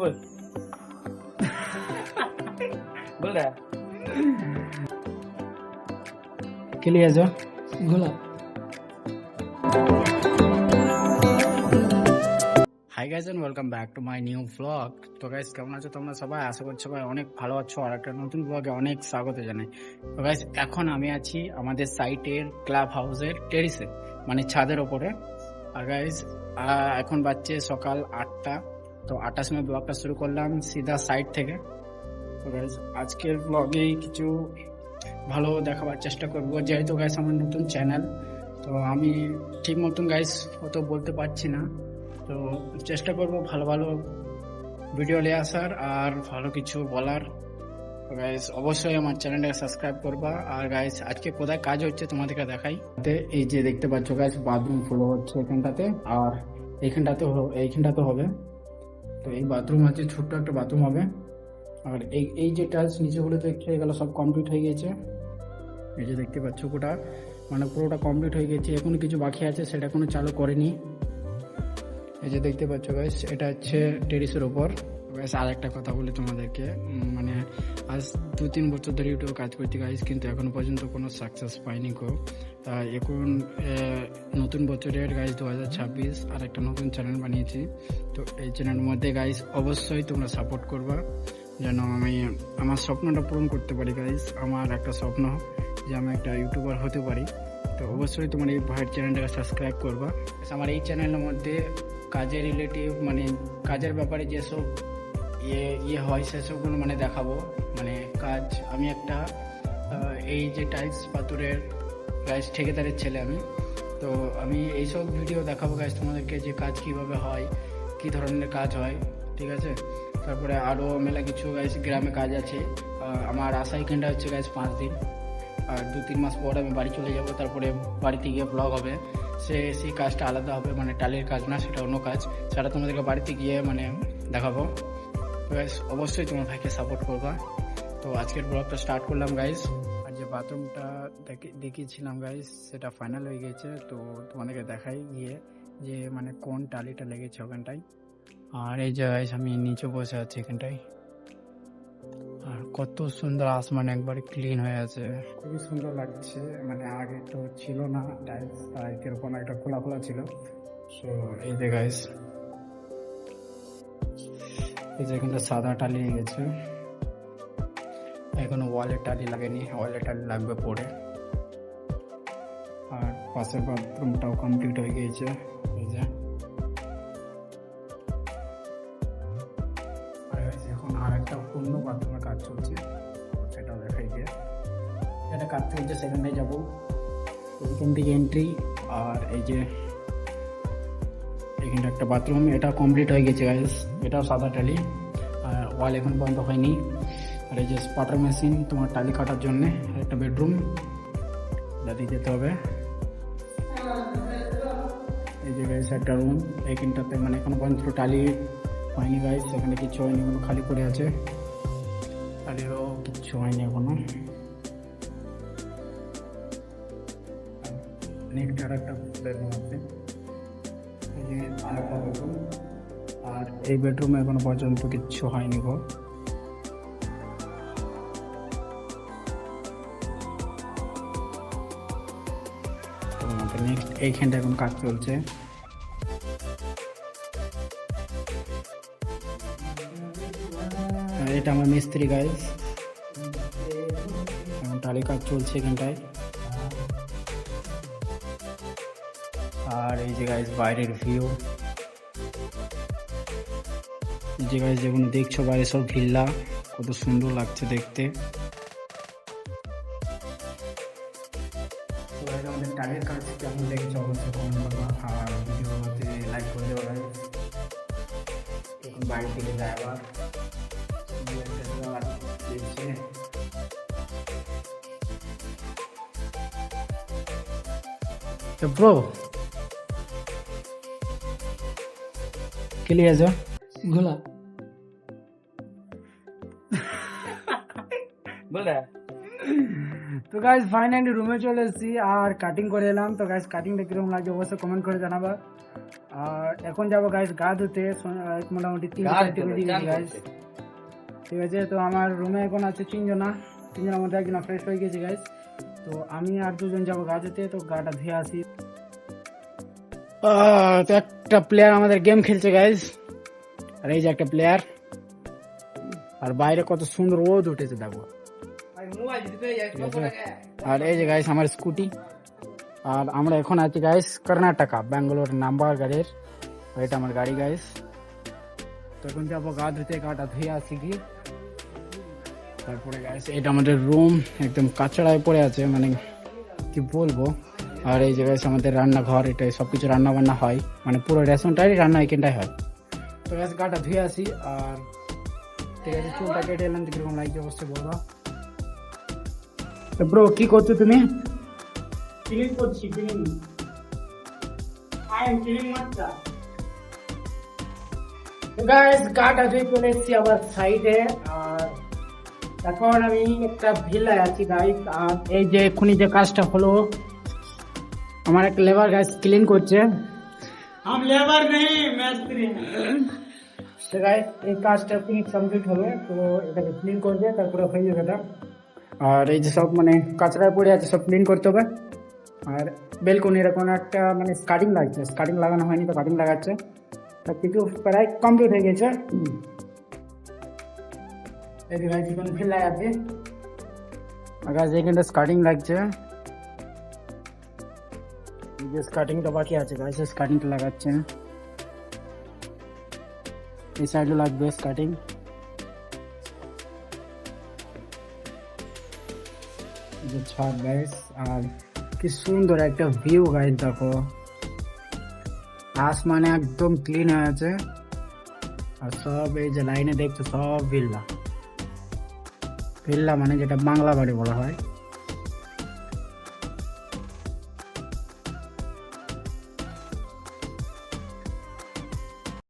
बोल बोल रहा के लिए जो गोला hi guys and welcome back to my new blog. তো গাইস কেমন আছো তোমরা সবাই? আশা করছি সবাই অনেক ভালো আছো আর একটা নতুন ব্লগে অনেক স্বাগত জানাই। তো গাইস এখন আমি আছি আমাদের সাইটের ক্লাব হাউসের টেরিসে, মানে ছাদের ওপরে। আর গাইস এখন বাজছে সকাল 8টা। তো 8টার সময় ব্লগটা শুরু করলাম সিধা সাইট থেকে। তো গাইস আজকের ব্লগে কিছু ভালো দেখাবার চেষ্টা করবো, যেহেতু গাইস আমার নতুন চ্যানেল। তো আমি ঠিক মতন গাইস অত বলতে পারছি না, তো চেষ্টা করব ভালো ভালো ভিডিও নিয়ে আসার আর ভালো কিছু বলার। তো গাইস অবশ্যই আমার চ্যানেলটাকে সাবস্ক্রাইব করবা। আর গাইস আজকে কোথায় কাজ হচ্ছে তোমাদেরকে দেখাই। এই যে দেখতে পাচ্ছ গাইস বাথরুম ফ্লো হচ্ছে এখানটাতে, আর এইখানটাতে হবে। তো এই বাথরুম আছে, ছোট্ট একটা বাথরুম হবে। আর এই যে টাইলস নিচেগুলো দেখছো এগুলো সব কমপ্লিট হয়ে গেছে। এই যে দেখতে পাচ্ছ গোটা মানে পুরোটা কমপ্লিট হয়ে গেছে, এখনো কিছু বাকি আছে সেটা এখনো চালু করেনি। এই যে দেখতে পাচ্ছ গাইস এটা হচ্ছে টেরিসের ওপর। গাইস আর একটা কথা বলি তোমাদেরকে, মানে আজ 2-3 বছর ধরে ইউটিউবে কাজ করছি গাইস, কিন্তু এখনো পর্যন্ত কোনো সাকসেস পাইনি গো। তা এখন নতুন বছরের গাইস 2026 আর একটা নতুন চ্যানেল বানিয়েছি। তো এই চ্যানেলের মধ্যে গাইস অবশ্যই তোমরা সাপোর্ট করবা, যেন আমি আমার স্বপ্নটা পূরণ করতে পারি গাইস। আমার একটা স্বপ্ন যে আমি একটা ইউটিউবার হতে পারি। তো অবশ্যই তোমার এই ভাইয়ের চ্যানেলটাকে সাবস্ক্রাইব করবা। আমার এই চ্যানেলের মধ্যে কাজের রিলেটিভ, মানে কাজের ব্যাপারে যেসব ইয়ে হয় সেসবগুলো মানে দেখাবো। মানে কাজ আমি একটা এই যে টাইলস পাথরের গাইস ঠিকাদারের ছেলে আমি। তো আমি এইসব ভিডিও দেখাবো গাইস তোমাদেরকে, যে কাজ কিভাবে হয়, কি ধরনের কাজ হয়, ঠিক আছে। তারপরে আরও মেলা কিছু গাইস গ্রামে কাজ আছে। আমার আশা এখানটা হচ্ছে গাইস 5 দিন, আর 2-3 মাস পর আমি বাড়ি চলে যাব। তারপরে বাড়িতে গিয়ে ব্লগ হবে, সেই কাজটা আলাদা হবে, মানে টালির কাজ না, সেটা অন্য কাজ। সেটা তোমাদেরকে বাড়িতে গিয়ে মানে দেখাবো। তো গাইস অবশ্যই তোমার ভাইকে সাপোর্ট করবা। তো আজকের ব্লগটা স্টার্ট করলাম গাইস। আর যে বাথরুমটা দেখিয়েছিলাম গাইস সেটা ফাইনাল হয়ে গেছে। তো তোমাদেরকে দেখাই গিয়ে যে মানে কোন টালিটা লেগেছে ওখানটায়। আর এই যে গাইস আমি নিচে বসে আছি এখানটায়, আর কত সুন্দর আসমান, একবারে ক্লিন হয়ে আছে, খুবই সুন্দর লাগছে। মানে আগে তো ছিল না টাইলস, তাই কিরকম একটা খোলা খোলা ছিল। সো এই যে গাইস এই যে এখানটা সাদা টালি হয়ে গেছে, এখনো ওয়ালের টালি লাগেনি, ওয়ালের টালি লাগবে পরে। আর পাশের বাথরুমটাও কমপ্লিট হয়ে গিয়েছে। এই যে এখন আর একটা পূর্ণ বাথরুমের কাজ চলছে, সেটাও দেখাই দিয়ে এটা কাজ চলছে, সেখানটায় যাবো। এখান থেকে এন্ট্রি, আর এই যে এখানটা একটা বাথরুম, এটা কমপ্লিট হয়ে গেছে গাইস, এটাও সাদা টালি, আর ওয়াল এখন পর্যন্ত হয়নি। আর এই যে স্পাটার মেশিন তোমার টালি কাটার জন্য, একটা বেডরুম দাদি যেতে হবে। এই যে গাইস একটা রুম, এইখানটাতে মানে এখন পর্যন্ত টালি হয়নি গাইস, এখানে কিছু হয়নি, এখনো খালি পড়ে আছে, টালিরও কিচ্ছু হয়নি এখনো। নেক্সট আর একটা বেডরুম আছে, এই যে আরেকটা বেডরুম, আর এই বেডরুমে এখনো পর্যন্ত কিচ্ছু হয়নি গো। নেক্সট এইখানটা এখন কাজ চলছে। এটা আমার মিস্ত্রি গাইস, এখন টালি কাজ চলছে এখানটায়। আর এই যে গাইস বাইরের ভিউ, যে গাইস যেগুলো দেখছো বাইরে সব ভিল্লা, কত সুন্দর লাগছে দেখতে। আমাদের টালির কাজ কেমন লেগেছে অবশ্যই কমেন্ট করবা, আর ভিডিওতে লাইক করে দেবো গাইস। এখন বাড়ি থেকে যায় আবার দেখছে। तो ब्रो के लिए जो गोला बोल रहा তো গাইস ফাইনালি রুমে চলে এসেছি আর কাটিং করে এলাম। তো গাইস কাটিংটা কিরকম লাগছে অবশ্যই কমেন্ট করে জানাবা। আর এখন যাবো গাইস গা ধুতে, মোটামুটি 3:30 বেজে গেছে গাইস। ঠিক আছে, তো আমার রুমে এখন আছে তিনজনের মধ্যে একজন ফ্রেশ হয়ে গেছে গাইস। তো আমি আর দুজন যাবো গা ধুতে, তো গাটা ধুয়ে আসি। তো একটা প্লেয়ার আমাদের গেম খেলছে গাইস, আর এই যে একটা প্লেয়ার, আর বাইরে কত সুন্দর রোদ উঠেছে দেখো। আর এই যে গাইস আমার স্কুটি, আর আমরা এখন আছি গাইস কর্ণাটকা, ব্যাঙ্গালোর নাম্বার গাড়ির, এটা আমার গাড়ি গাইস। তো এখন যাবো গা ধুতে, গাটা ধুয়ে আসি কি তারপরে গাইস। এটা আমাদের রুম একদম কাঁচড়ায় পড়ে আছে, মানে কি বলবো। আর এই যে গাইস আমাদের রান্নাঘর, এটা সবকিছু রান্না বান্না হয়, মানে পুরো রেশনটাই রান্না এখানটাই হয়। তো গাইস গাটা ধুয়ে আসি, আর ঠিক আছে চুলটা কেটে এলাম, তো কিরকম লাগছে অবশ্যই বলবা। তো ব্রো কি করছো তুমি? ক্লিন করছি, ক্লিন। আই এম ক্লিন মাত্রা। তো গাইস গাটা ধুয়ে চলে এসেছি আবার সাইডে, আর এখন আমি একটা ভিলায় আছি গাইস। আর এই যে এক্ষুনি যে কাজটা হলো, আমার একটা লেবার গাইস ক্লিন করছে। हम लेबर नहीं मिस्त्री हैं। তো গাইস এই কাজটা ফিনিশ কমপ্লিট হবে, তো এটাকে ক্লিন করবে, তারপরে হয়ে যাবে এটা। আর এই যে সব মানে কাঁচড়ায় পড়ে আছে, সব ক্লিন করতে হবে। আর বেলকনির এখন একটা মানে স্কার্টিং লাগছে, স্কার্টিং লাগানো হয়নি, তো কাটিং লাগাচ্ছে। সব কিছু প্রায় কমপ্লিট হয়ে গেছে। এই যে গাইস এখন ফিল লাগাচ্ছে, আর গাইস এখানটা স্কার্টিং লাগছে, এই যে স্কার্টিংটা বাকি আছে গাইস, স্কার্টিংটা লাগাচ্ছে। এই সাইডে লাগবে স্কার্টিং। ছাদ গাইস, আর কি সুন্দর একটা ভিউ গাইস দেখো, আসমানে একদম ক্লিন হয়ে আছে, আর সব এই যে লাইনে দেখছো সব ভিল্লা, ভিল্লা মানে যেটা বাংলা বাড়ি বলা হয়।